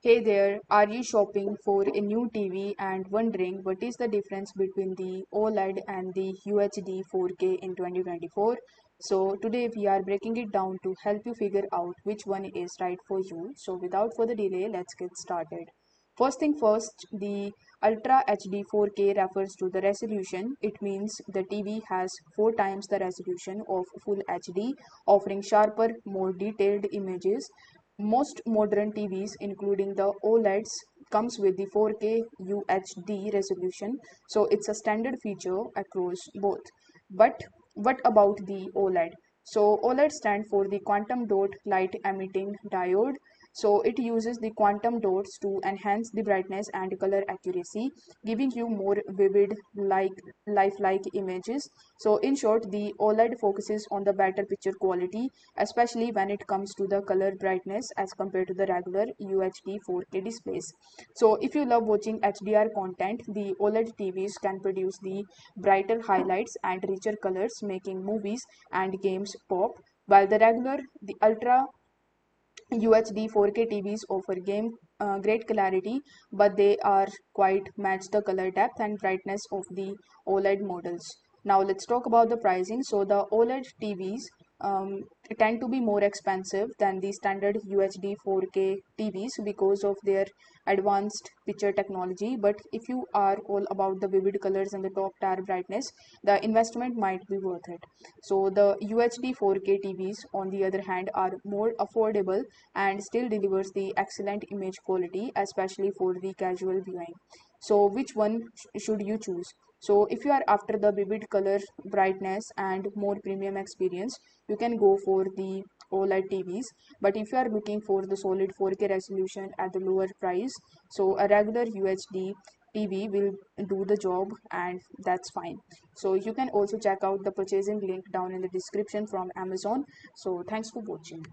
Hey there, are you shopping for a new TV and wondering what is the difference between the OLED and the UHD 4K in 2024? So, today we are breaking it down to help you figure out which one is right for you. So, without further delay, let's get started. First thing first, the Ultra HD 4K refers to the resolution. It means the TV has 4 times the resolution of Full HD, offering sharper, more detailed images. Most modern TVs, including the OLEDs, comes with the 4K UHD resolution, so it's a standard feature across both. But what about the OLED? So OLED stand for the quantum dot light emitting diode. So it uses the quantum dots to enhance the brightness and color accuracy, giving you more vivid, like lifelike images. So in short, the OLED focuses on the better picture quality, especially when it comes to the color brightness as compared to the regular UHD 4K displays. So if you love watching HDR content, the OLED TVs can produce the brighter highlights and richer colors, making movies and games pop, while the Ultra UHD 4K TVs offer great clarity, but they are quite match the color depth and brightness of the OLED models. Now let's talk about the pricing. So the OLED TVs um, tend to be more expensive than the standard UHD 4K TVs because of their advanced picture technology. But if you are all about the vivid colors and the top tier brightness, the investment might be worth it. So the UHD 4K TVs, on the other hand, are more affordable and still delivers the excellent image quality, especially for the casual viewing. So which one should you choose? So if you are after the vivid color, brightness and more premium experience, you can go for the OLED TVs. But if you are looking for the solid 4K resolution at the lower price, so a regular UHD TV will do the job, and that's fine. So you can also check out the purchasing link down in the description from Amazon. So thanks for watching.